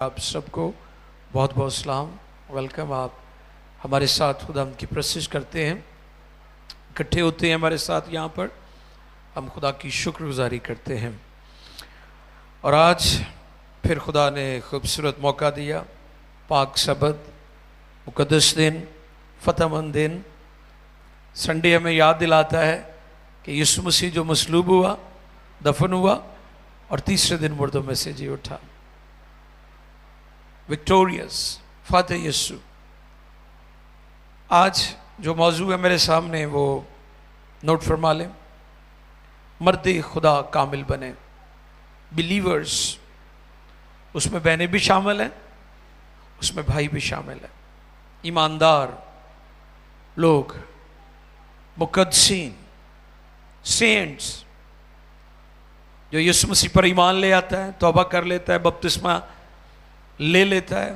آپ سب کو بہت بہت سلام، ویلکم۔ آپ ہمارے ساتھ خدا ہم کی پرستش کرتے ہیں، اکٹھے ہوتے ہیں ہمارے ساتھ یہاں پر، ہم خدا کی شکر گزاری کرتے ہیں۔ اور آج پھر خدا نے خوبصورت موقع دیا، پاک سبت، مقدس دن، فتح مند دن۔ سنڈے ہمیں یاد دلاتا ہے کہ یسوع مسیح جو مصلوب ہوا، دفن ہوا اور تیسرے دن مردوں میں سے جی اٹھا، وکٹوریس، فاتح یسوع۔ آج جو موضوع ہے میرے سامنے وہ نوٹ فرما لیں، مرد خدا کامل بنے، بلیورز۔ اس میں بہنیں بھی شامل ہیں، اس میں بھائی بھی شامل ہیں، ایماندار لوگ، مقدسین، سینٹس، جو یسوع مسیح پر ایمان لے آتا ہے، توبہ کر لیتا ہے، بپتسمہ لے لیتا ہے،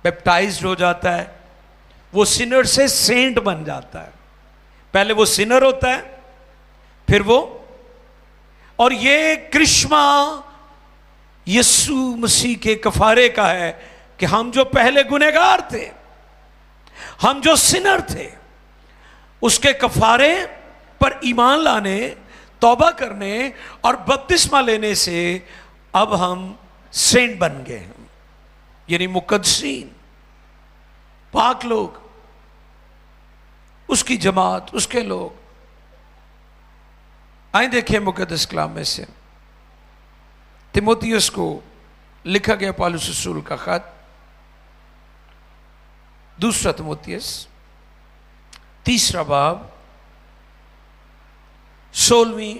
بیپٹائزڈ ہو جاتا ہے، وہ سنر سے سینٹ بن جاتا ہے۔ پہلے وہ سنر ہوتا ہے، پھر وہ، اور یہ کرشمہ یسوع مسیح کے کفارے کا ہے کہ ہم جو پہلے گنہگار تھے، ہم جو سنر تھے، اس کے کفارے پر ایمان لانے، توبہ کرنے اور بپتسمہ لینے سے اب ہم سینٹ بن گئے ہیں، یعنی مقدسین، پاک لوگ، اس کی جماعت، اس کے لوگ۔ آئیں دیکھیں مقدس کلام میں سے تیموتھیوس کو لکھا گیا پالوس رسول کا خط، دوسرا تیموتھیوس، تیسرا باب، 16ویں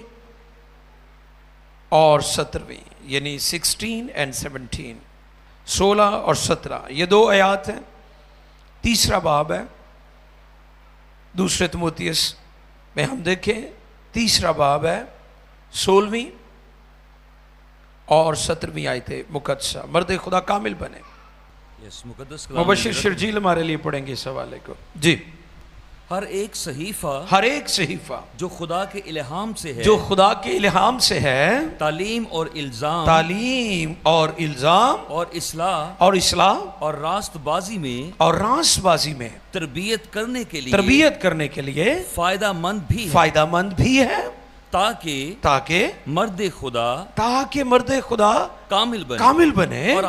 اور 17ویں، یعنی 16 and 17، 16 اور 17، یہ دو آیات ہیں۔ تیسرا باب ہے دوسرے تیموتھیوس میں، ہم دیکھیں تیسرا باب ہے، 16ویں اور 17ویں آیتیں مقدسہ، مرد خدا کامل بنے۔ مبشر شرجیل ہمارے لیے پڑھیں گے اس حوالے کو۔ جی، ہر ایک صحیفہ جو خدا کے الہام سے ہے، جو خدا کے الہام سے ہے، تعلیم اور الزام اور اصلاح اور راست بازی میں تربیت کرنے کے لیے فائدہ مند بھی ہے، تاکہ مرد خدا کامل بنے اور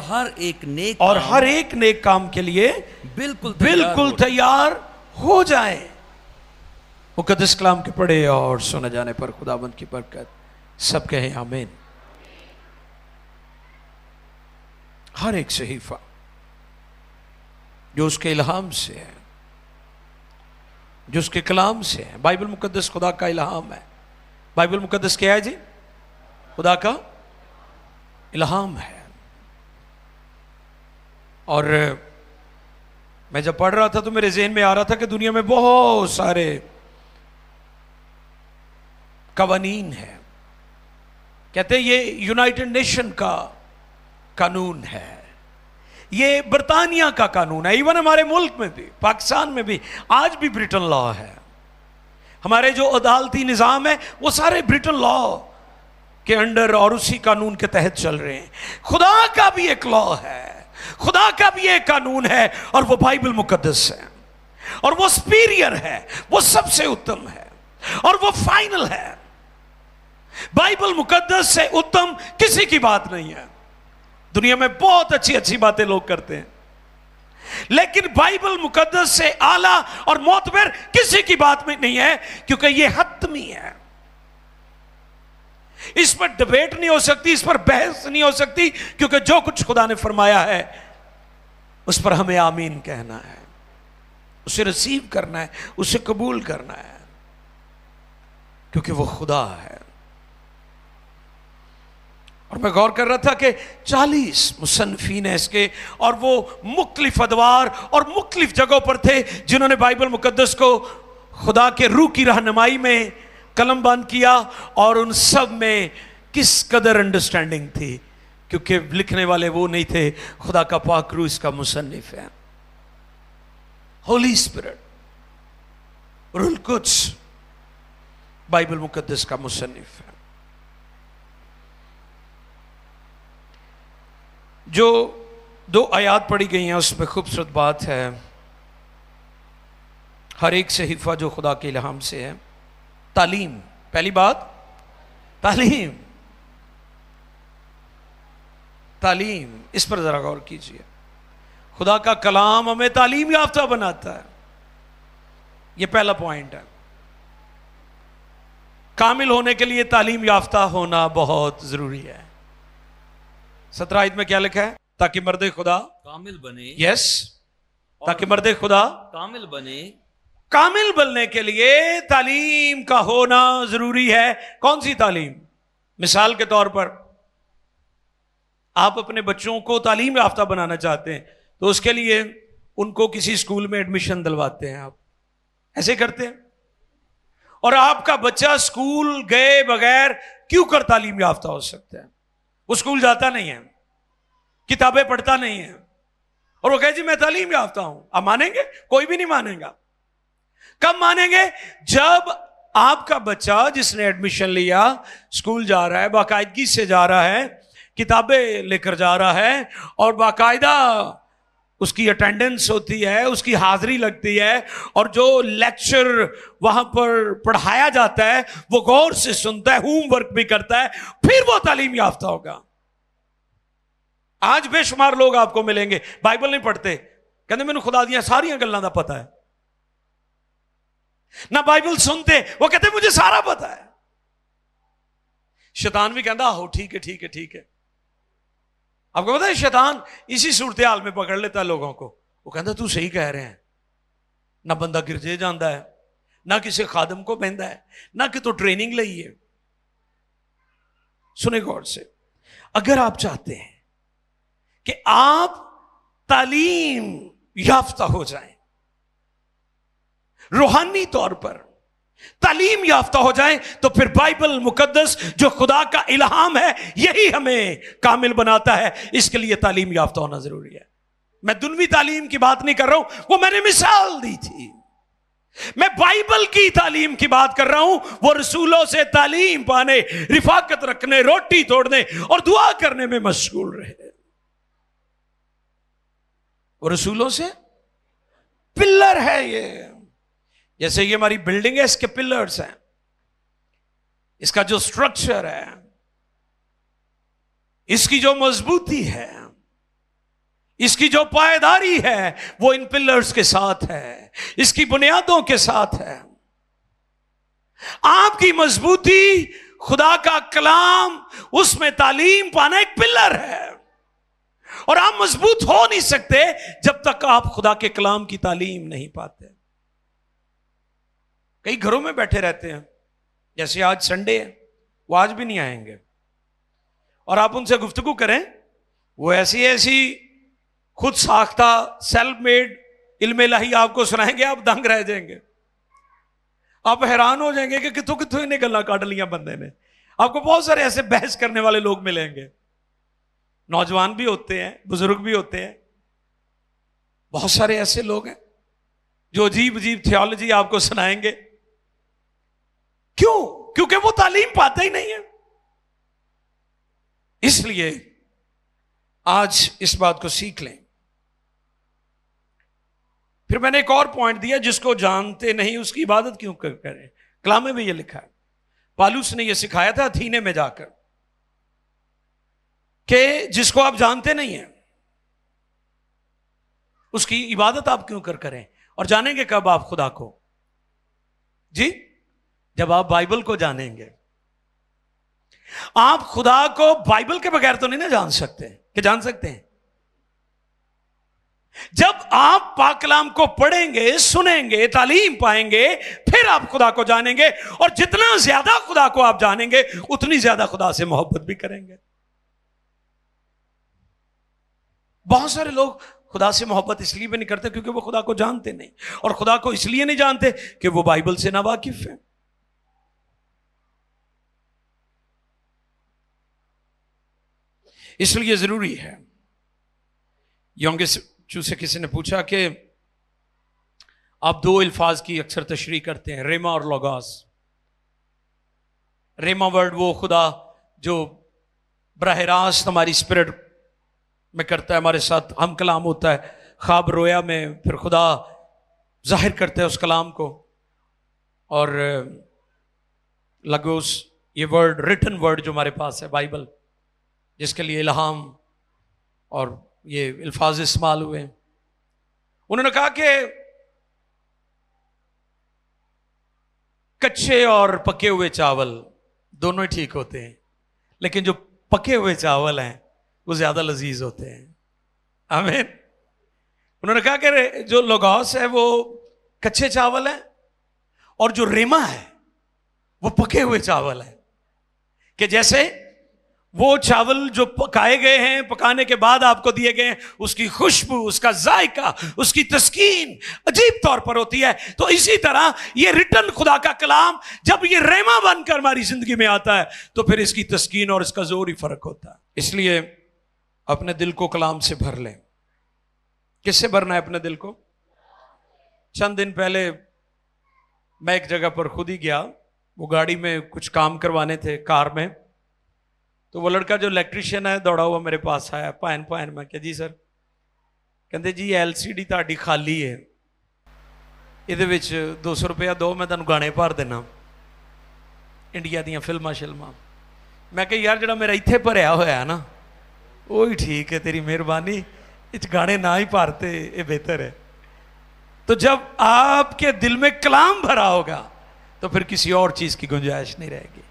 ہر ایک نیک کام کے لیے بالکل تیار ہو جائے۔ مقدس کلام کے پڑھے اور سنا جانے پر خداوند کی برکت، سب کہیں آمین۔ ہر ایک صحیفہ جو اس کے الہام سے ہے، جو اس کے کلام سے ہے۔ بائبل مقدس خدا کا الہام ہے۔ بائبل مقدس کیا ہے جی؟ خدا کا الہام ہے۔ اور میں جب پڑھ رہا تھا تو میرے ذہن میں آ رہا تھا کہ دنیا میں بہت سارے قوانین ہیں، کہتے ہیں یہ یونائٹڈ نیشن کا قانون ہے، یہ برطانیہ کا قانون ہے، ایون ہمارے ملک میں بھی، پاکستان میں بھی آج بھی بریٹن لا ہے۔ ہمارے جو عدالتی نظام ہے وہ سارے بریٹن لا کے انڈر اور اسی قانون کے تحت چل رہے ہیں۔ خدا کا بھی ایک لا ہے، خدا کا بھی ایک قانون ہے، اور وہ بائبل مقدس ہے، اور وہ سپیریئر ہے، وہ سب سے اتم ہے، اور وہ فائنل ہے۔ بائبل مقدس سے اتم کسی کی بات نہیں ہے۔ دنیا میں بہت اچھی باتیں لوگ کرتے ہیں، لیکن بائبل مقدس سے اعلیٰ اور معتبر کسی کی بات میں نہیں ہے، کیونکہ یہ حتمی ہے۔ اس پر ڈیبیٹ نہیں ہو سکتی، اس پر بحث نہیں ہو سکتی، کیونکہ جو کچھ خدا نے فرمایا ہے اس پر ہمیں آمین کہنا ہے، اسے ریسیو کرنا ہے، اسے قبول کرنا ہے، کیونکہ وہ خدا ہے۔ اور میں غور کر رہا تھا کہ 40 مصنفین ہیں اس کے، اور وہ مختلف ادوار اور مختلف جگہوں پر تھے جنہوں نے بائبل مقدس کو خدا کے روح کی رہنمائی میں قلم بند کیا، اور ان سب میں کس قدر انڈرسٹینڈنگ تھی، کیونکہ لکھنے والے وہ نہیں تھے، خدا کا پاک روح اس کا مصنف ہے۔ ہولی اسپرٹ، روح القدس بائبل مقدس کا مصنف ہے۔ جو دو آیات پڑھی گئی ہیں، اس میں خوبصورت بات ہے، ہر ایک صحیفہ جو خدا کے الہام سے ہے۔ تعلیم، پہلی بات تعلیم، تعلیم، اس پر ذرا غور کیجئے۔ خدا کا کلام ہمیں تعلیم یافتہ بناتا ہے، یہ پہلا پوائنٹ ہے۔ کامل ہونے کے لیے تعلیم یافتہ ہونا بہت ضروری ہے۔ 17 آیت میں کیا لکھا ہے؟ تاکہ مرد خدا کامل بنے۔ یس، تاکہ مرد خدا کامل بنے۔ کامل بننے کے لیے تعلیم کا ہونا ضروری ہے۔ کون سی تعلیم؟ مثال کے طور پر آپ اپنے بچوں کو تعلیم یافتہ بنانا چاہتے ہیں تو اس کے لیے ان کو کسی اسکول میں ایڈمیشن دلواتے ہیں، آپ ایسے کرتے ہیں۔ اور آپ کا بچہ اسکول گئے بغیر کیوں کر تعلیم یافتہ ہو سکتا ہے؟ وہ اسکول جاتا نہیں ہے، کتابیں پڑھتا نہیں ہے، اور وہ کہے جی میں تعلیم یافتہ ہوں۔ آپ مانیں گے؟ کوئی بھی نہیں مانیں گا۔ کب مانیں گے؟ جب آپ کا بچہ جس نے ایڈمیشن لیا اسکول جا رہا ہے، باقاعدگی سے جا رہا ہے، کتابیں لے کر جا رہا ہے، اور باقاعدہ اس کی اٹینڈنس ہوتی ہے، اس کی حاضری لگتی ہے، اور جو لیکچر وہاں پر پڑھایا جاتا ہے وہ غور سے سنتا ہے، ہوم ورک بھی کرتا ہے، پھر وہ تعلیم یافتہ ہوگا۔ آج بے شمار لوگ آپ کو ملیں گے بائبل نہیں پڑھتے، کہتے میں نے خدا دیا ساریاں گلاں دا پتا ہے، نہ بائبل سنتے، وہ کہتے مجھے سارا پتا ہے۔ شیطان بھی کہتا ہو ٹھیک ہے ٹھیک ہے ٹھیک ہے۔ آپ کو پتا ہے شیطان اسی صورتحال میں پکڑ لیتا ہے لوگوں کو، وہ کہتا تو صحیح کہہ رہے ہیں، نہ بندہ گرجے جاندہ ہے، نہ کسی خادم کو بہندا ہے، نہ کہ تو ٹریننگ لئی ہے۔ سنیں غور سے، اگر آپ چاہتے ہیں کہ آپ تعلیم یافتہ ہو جائیں، روحانی طور پر تعلیم یافتہ ہو جائیں، تو پھر بائبل مقدس جو خدا کا الہام ہے یہی ہمیں کامل بناتا ہے۔ اس کے لیے تعلیم یافتہ ہونا ضروری ہے۔ میں دنوی تعلیم کی بات نہیں کر رہا ہوں، وہ میں نے مثال دی تھی۔ میں بائبل کی تعلیم کی بات کر رہا ہوں، وہ رسولوں سے تعلیم پانے، رفاقت رکھنے، روٹی توڑنے اور دعا کرنے میں مشغول رہے۔ وہ رسولوں سے پلر ہے، یہ جیسے یہ ہماری بلڈنگ ہے، اس کے پلرز ہیں، اس کا جو سٹرکچر ہے، اس کی جو مضبوطی ہے، اس کی جو پائیداری ہے، وہ ان پلرز کے ساتھ ہے، اس کی بنیادوں کے ساتھ ہے۔ آپ کی مضبوطی خدا کا کلام، اس میں تعلیم پانا ایک پلر ہے، اور آپ مضبوط ہو نہیں سکتے جب تک آپ خدا کے کلام کی تعلیم نہیں پاتے۔ کئی گھروں میں بیٹھے رہتے ہیں، جیسے آج سنڈے ہے، وہ آج بھی نہیں آئیں گے، اور آپ ان سے گفتگو کریں، وہ ایسی ایسی خود ساختہ سیلف میڈ علم الہی آپ کو سنائیں گے، آپ دنگ رہ جائیں گے، آپ حیران ہو جائیں گے کہ کتوں کتوں انہیں گلاں کاٹ لیاں بندے نے۔ آپ کو بہت سارے ایسے بحث کرنے والے لوگ ملیں گے، نوجوان بھی ہوتے ہیں، بزرگ بھی ہوتے ہیں، بہت سارے ایسے لوگ ہیں جو عجیب عجیب تھیالوجی آپ کو سنائیں گے۔ کیوں؟ کیونکہ وہ تعلیم پاتے ہی نہیں ہے۔ اس لیے آج اس بات کو سیکھ لیں۔ پھر میں نے ایک اور پوائنٹ دیا، جس کو جانتے نہیں اس کی عبادت کیوں کریں؟ کلام میں بھی یہ لکھا ہے، پالوس نے یہ سکھایا تھا اتھینے میں جا کر، کہ جس کو آپ جانتے نہیں ہیں اس کی عبادت آپ کیوں کریں؟ اور جانیں گے کب آپ خدا کو؟ جی، جب آپ بائبل کو جانیں گے۔ آپ خدا کو بائبل کے بغیر تو نہیں نہ جان سکتے، کہ جان سکتے ہیں؟ جب آپ پاک کلام کو پڑھیں گے، سنیں گے، تعلیم پائیں گے، پھر آپ خدا کو جانیں گے، اور جتنا زیادہ خدا کو آپ جانیں گے اتنی زیادہ خدا سے محبت بھی کریں گے۔ بہت سارے لوگ خدا سے محبت اس لیے بھی نہیں کرتے کیونکہ وہ خدا کو جانتے نہیں، اور خدا کو اس لیے نہیں جانتے کہ وہ بائبل سے ناواقف ہیں۔ اس لیے ضروری ہے۔ یونگس سے کسی نے پوچھا کہ آپ دو الفاظ کی اکثر تشریح کرتے ہیں، ریما اور لوگاس۔ ریما ورڈ وہ خدا جو براہ راست ہماری اسپرٹ میں کرتا ہے ہمارے ساتھ ہم کلام ہوتا ہے خواب رویا میں، پھر خدا ظاہر کرتا ہے اس کلام کو، اور لگوس یہ ورڈ، ریٹن ورڈ جو ہمارے پاس ہے بائبل، جس کے لیے الہام اور یہ الفاظ استعمال ہوئے، انہوں نے کہا کہ کچے اور پکے ہوئے چاول دونوں ہی ٹھیک ہوتے ہیں، لیکن جو پکے ہوئے چاول ہیں وہ زیادہ لذیذ ہوتے ہیں۔ آمین۔ انہوں نے کہا کہ جو لوگوس ہے وہ کچے چاول ہیں، اور جو ریما ہے وہ پکے ہوئے چاول ہیں، کہ جیسے وہ چاول جو پکائے گئے ہیں، پکانے کے بعد آپ کو دیے گئے ہیں، اس کی خوشبو، اس کا ذائقہ، اس کی تسکین عجیب طور پر ہوتی ہے، تو اسی طرح یہ ریٹن خدا کا کلام جب یہ ریما بن کر ہماری زندگی میں آتا ہے تو پھر اس کی تسکین اور اس کا زور ہی فرق ہوتا ہے۔ اس لیے اپنے دل کو کلام سے بھر لیں۔ کس سے بھرنا ہے اپنے دل کو؟ چند دن پہلے میں ایک جگہ پر خود ہی گیا، وہ گاڑی میں کچھ کام کروانے تھے کار میں، تو وہ لڑکا جو الیکٹریشین ہے دوڑا ہوا میرے پاس آیا، پائن میں کہ جی سر، کہندے جی LCD تہاڈی خالی ہے، ਇਹਦੇ ਵਿੱਚ 200 ਰੁਪਇਆ ਦਿਓ ਮੈਂ ਤੁਹਾਨੂੰ ਗਾਣੇ ਭਰ ਦੇਣਾ ਇੰਡੀਆ ਦੀਆਂ ਫਿਲਮਾਂ ਸ਼ਿਲਮਾਂ। ਮੈਂ ਕਿਹਾ ਯਾਰ ਜਿਹੜਾ ਮੇਰਾ ਇੱਥੇ ਭਰਿਆ ਹੋਇਆ ਨਾ ਉਹ ਹੀ ਠੀਕ ਹੈ, ਤੇਰੀ ਮਿਹਰਬਾਨੀ, ਇਹ 'ਚ گانے نہ ہی پارتے یہ بہتر ہے۔ تو جب آپ کے دل میں کلام بھرا ہوگا تو پھر کسی اور چیز کی گنجائش نہیں رہے گی۔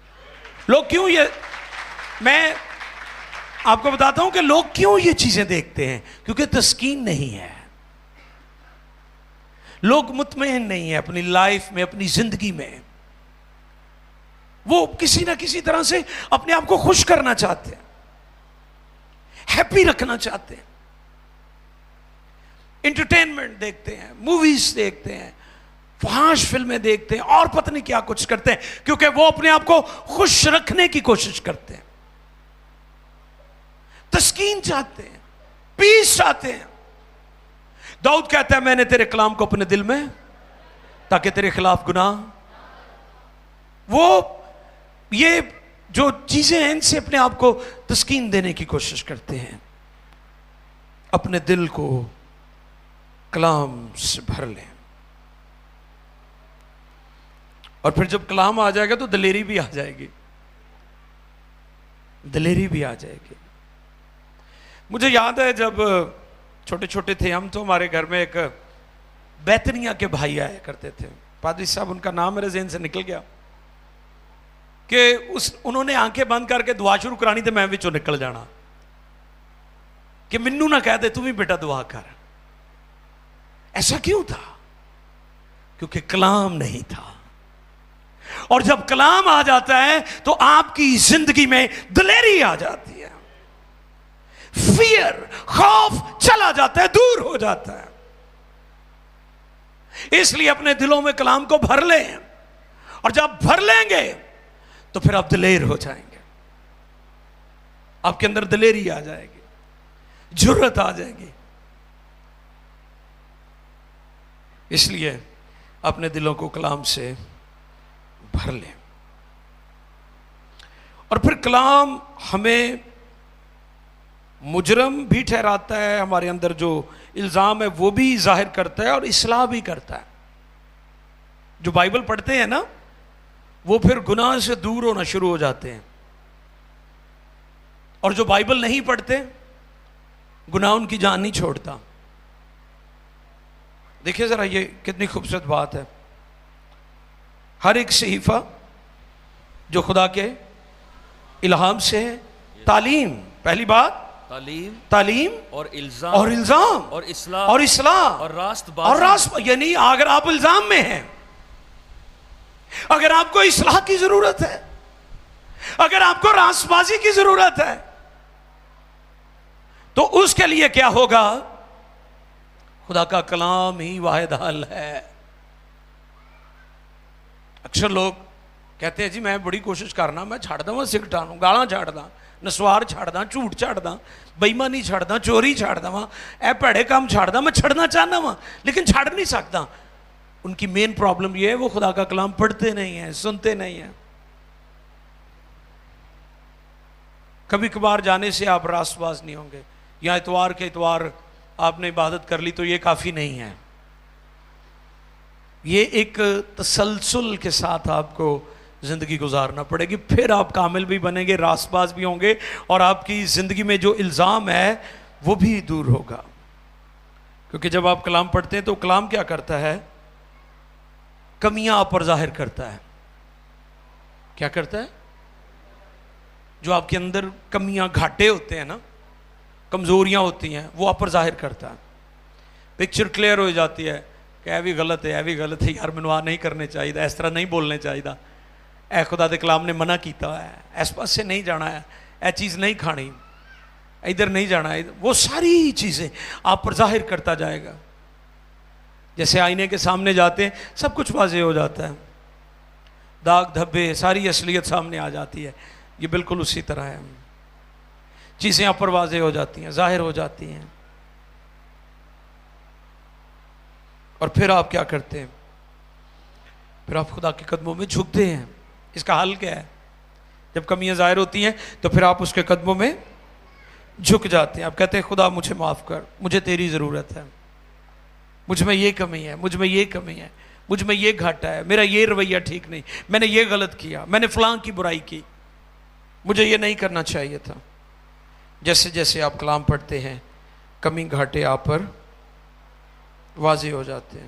لوگ کیوں یہ، میں آپ کو بتاتا ہوں کہ لوگ کیوں یہ چیزیں دیکھتے ہیں، کیونکہ تسکین نہیں ہے، لوگ مطمئن نہیں ہیں اپنی لائف میں، اپنی زندگی میں، وہ کسی نہ کسی طرح سے اپنے آپ کو خوش کرنا چاہتے ہیں، ہیپی رکھنا چاہتے ہیں، انٹرٹینمنٹ دیکھتے ہیں، موویز دیکھتے ہیں، فحش فلمیں دیکھتے ہیں، اور پتہ نہیں کیا کچھ کرتے ہیں، کیونکہ وہ اپنے آپ کو خوش رکھنے کی کوشش کرتے ہیں، تسکین چاہتے ہیں، پیس چاہتے ہیں۔ داؤد کہتا ہے میں نے تیرے کلام کو اپنے دل میں تاکہ تیرے خلاف گناہ، وہ یہ جو چیزیں ہیں ان سے اپنے آپ کو تسکین دینے کی کوشش کرتے ہیں۔ اپنے دل کو کلام سے بھر لیں، اور پھر جب کلام آ جائے گا تو دلیری بھی آ جائے گی، دلیری بھی آ جائے گی۔ مجھے یاد ہے جب چھوٹے چھوٹے تھے ہم، تو ہمارے گھر میں ایک بیتنیا کے بھائی آیا کرتے تھے، پادری صاحب ان کا نام میرے ذہن سے نکل گیا، کہ انہوں نے آنکھیں بند کر کے دعا شروع کرانی تھے، میں وچوں نکل جانا کہ منو نہ کہہ دے تو بھی بیٹا دعا کر۔ ایسا کیوں تھا؟ کیونکہ کلام نہیں تھا، اور جب کلام آ جاتا ہے تو آپ کی زندگی میں دلیری آ جاتی ہے، فیئر، خوف چلا جاتا ہے، دور ہو جاتا ہے۔ اس لیے اپنے دلوں میں کلام کو بھر لیں، اور جب بھر لیں گے تو پھر آپ دلیر ہو جائیں گے، آپ کے اندر دلیری آ جائے گی، جرأت آ جائے گی۔ اس لیے اپنے دلوں کو کلام سے بھر لیں، اور پھر کلام ہمیں مجرم بھی ٹھہراتا ہے، ہمارے اندر جو الزام ہے وہ بھی ظاہر کرتا ہے، اور اصلاح بھی کرتا ہے۔ جو بائبل پڑھتے ہیں نا وہ پھر گناہ سے دور ہونا شروع ہو جاتے ہیں، اور جو بائبل نہیں پڑھتے گناہ ان کی جان نہیں چھوڑتا۔ دیکھیں ذرا یہ کتنی خوبصورت بات ہے، ہر ایک صحیفہ جو خدا کے الہام سے ہے، تعلیم، پہلی بات تعلیم اور الزام اور اصلاح اور راست، یعنی اگر آپ الزام میں ہیں، اگر آپ کو اصلاح کی ضرورت ہے، اگر آپ کو راست بازی کی ضرورت ہے، تو اس کے لیے کیا ہوگا؟ خدا کا کلام ہی واحد حل ہے۔ اکثر لوگ کہتے ہیں جی میں بڑی کوشش کرنا، میں چھڑ دا سگرٹاں نوں، گالاں چھڑ دا، نسوار چھڑ دا، جھوٹ چھڑ دا، بےایمانی چھڑ دا، چوری چھڑ دا، اے بھڑے کام چھڑ دا، میں چھڑنا چاہنا ہوں لیکن چھڑ نہیں سکتا۔ ان کی مین پرابلم یہ ہے وہ خدا کا کلام پڑھتے نہیں ہیں، سنتے نہیں ہیں۔ کبھی کبھار جانے سے آپ راست باز نہیں ہوں گے، یا اتوار کے اتوار آپ نے عبادت کر لی تو یہ کافی نہیں ہے. یہ ایک تسلسل کے ساتھ آپ کو زندگی گزارنا پڑے گی. پھر آپ کامل بھی بنیں گے, راست باز بھی ہوں گے, اور آپ کی زندگی میں جو الزام ہے وہ بھی دور ہوگا. کیونکہ جب آپ کلام پڑھتے ہیں تو کلام کیا کرتا ہے؟ کمیاں آپ پر ظاہر کرتا ہے. کیا کرتا ہے؟ جو آپ کے اندر کمیاں, گھاٹے ہوتے ہیں نا, کمزوریاں ہوتی ہیں, وہ آپ پر ظاہر کرتا ہے. پکچر کلیئر ہو جاتی ہے کہ اے بھی غلط ہے, اے بھی غلط ہے, یار مینوں آ نہیں کرنے چاہیے, اس طرح نہیں بولنے چاہیے, اے خدا دے کلام نے منع کیتا ہے, اس پاس سے نہیں جانا ہے, اے چیز نہیں کھانی, ادھر نہیں جانا ہے. وہ ساری چیزیں آپ پر ظاہر کرتا جائے گا. جیسے آئینے کے سامنے جاتے ہیں سب کچھ واضح ہو جاتا ہے, داغ دھبے ساری اصلیت سامنے آ جاتی ہے. یہ بالکل اسی طرح ہے, چیزیں آپ پر واضح ہو جاتی ہیں, ظاہر ہو جاتی ہیں. اور پھر آپ کیا کرتے ہیں؟ پھر آپ خدا کے قدموں میں جھکتے ہیں. اس کا حل کیا ہے؟ جب کمیاں ظاہر ہوتی ہیں تو پھر آپ اس کے قدموں میں جھک جاتے ہیں. آپ کہتے ہیں خدا مجھے معاف کر, مجھے تیری ضرورت ہے, مجھ میں یہ کمی ہے, مجھ میں یہ کمی ہے, مجھ میں یہ گھاٹا ہے, میرا یہ رویہ ٹھیک نہیں, میں نے یہ غلط کیا, میں نے فلاں کی برائی کی, مجھے یہ نہیں کرنا چاہیے تھا. جیسے جیسے آپ کلام پڑھتے ہیں کمی گھاٹے آپ پر واضح ہو جاتے ہیں.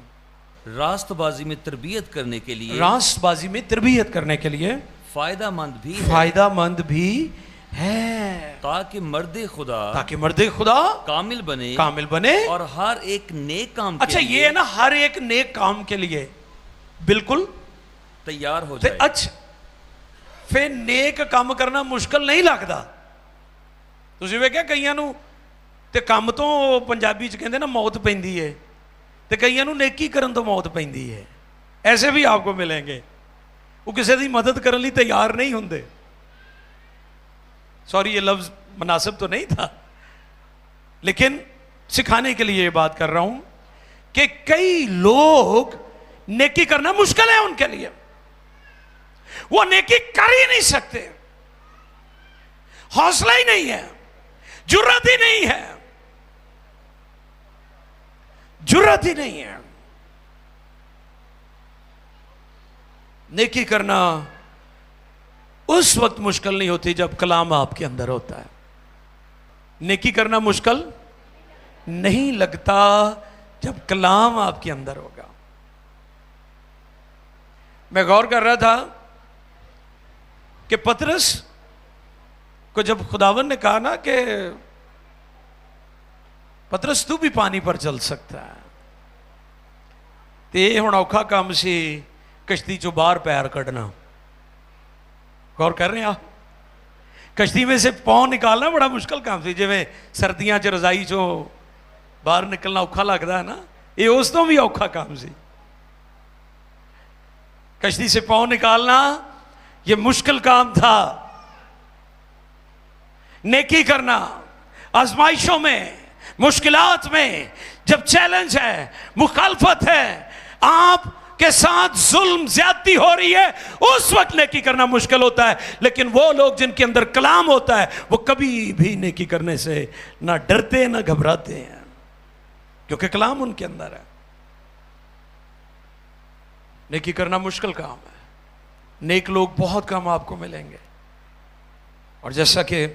راست بازی میں تربیت کرنے کے لیے, راست بازی میں تربیت کرنے کے لیے فائدہ مند بھی ہے, تاکہ مرد خدا کامل بنے اور ہر ایک نیک کام کے اچھا یہ ہے نا, ہر ایک نیک کام کے لیے بالکل تیار ہو جائے. اچھا پھر نیک کام کرنا مشکل نہیں لگتا. تسی ویکھیا کئیاں نوں تے کم تو پنجابی چ کہندے نا موت پیندی ہے, تے کئیاں نوں نیکی کرن تو موت پیندی ہے. ایسے بھی آپ کو ملیں گے, وہ کسی دی مدد کرنے لی تیار نہیں ہوندے. سوری یہ لفظ مناسب تو نہیں تھا, لیکن سکھانے کے لیے یہ بات کر رہا ہوں کہ کئی لوگ نیکی کرنا مشکل ہے ان کے لیے, وہ نیکی کر ہی نہیں سکتے, حوصلہ ہی نہیں ہے, جرات ہی نہیں ہے, جرات ہی نہیں ہے. نیکی کرنا اس وقت مشکل نہیں ہوتی جب کلام آپ کے اندر ہوتا ہے. نیکی کرنا مشکل نہیں لگتا جب کلام آپ کے اندر ہوگا. میں غور کر رہا تھا کہ پطرس کو جب خداوند نے کہا نا کہ پطرس تو بھی پانی پر چل سکتا ہے, تو یہ ہن اوکھا کام سی کشتی چو باہر پیر کڈنا. غور کر رہے ہیں آپ, کشتی میں سے پاؤں نکالنا بڑا مشکل کام سی. جی سردیاں چ رضائی چو باہر نکلنا اوکھا لگتا ہے نا, یہ اس تو بھی اوکھا کام سی. کشتی سے پاؤں نکالنا یہ مشکل کام تھا. نیکی کرنا آزمائشوں میں, مشکلات میں, جب چیلنج ہے, مخالفت ہے, آپ کے ساتھ ظلم زیادتی ہو رہی ہے, اس وقت نیکی کرنا مشکل ہوتا ہے. لیکن وہ لوگ جن کے اندر کلام ہوتا ہے وہ کبھی بھی نیکی کرنے سے نہ ڈرتے نہ گھبراتے ہیں, کیونکہ کلام ان کے اندر ہے. نیکی کرنا مشکل کام ہے. نیک لوگ بہت کم آپ کو ملیں گے. اور جیسا کہ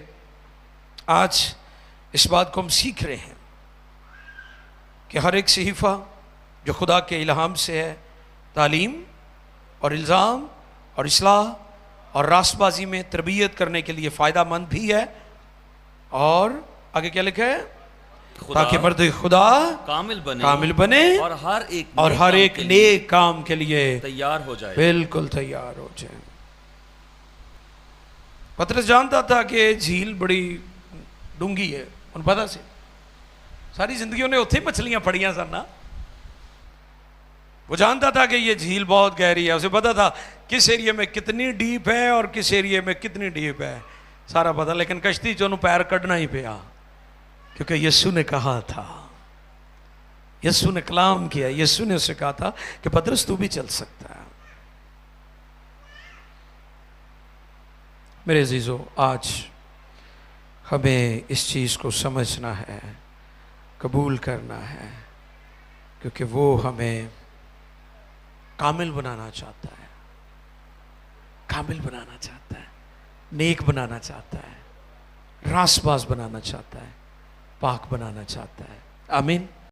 آج اس بات کو ہم سیکھ رہے ہیں کہ ہر ایک صحیفہ جو خدا کے الہام سے ہے, تعلیم اور الزام اور اصلاح اور راست بازی میں تربیت کرنے کے لیے فائدہ مند بھی ہے. اور آگے کیا لکھا ہے؟ تاکہ مرد خدا کامل بنے اور ہر ایک نیک کام کے لیے تیار ہو جائے, بالکل تیار ہو جائے. پطرس جانتا تھا کہ جھیل بڑی ڈونگی ہے, ان پتہ سے ساری زندگیوں نے اتھے مچھلیاں پڑیاں سن نا. وہ جانتا تھا کہ یہ جھیل بہت گہری ہے, اسے پتا تھا کس ایریے میں کتنی ڈیپ ہے اور کس ایریے میں کتنی ڈیپ ہے, سارا پتا. لیکن کشتی چونوں پیر کڈنا ہی پیا, کیونکہ یسوع نے کہا تھا, یسوع نے کلام کیا, یسوع نے اسے کہا تھا کہ پطرس تو بھی چل سکتا ہے. میرے عزیزو, آج ہمیں اس چیز کو سمجھنا ہے، قبول کرنا ہے، کیونکہ وہ ہمیں کامل بنانا چاہتا ہے، کامل بنانا چاہتا ہے، نیک بنانا چاہتا ہے، راست باز بنانا چاہتا ہے، پاک بنانا چاہتا ہے۔ آمین۔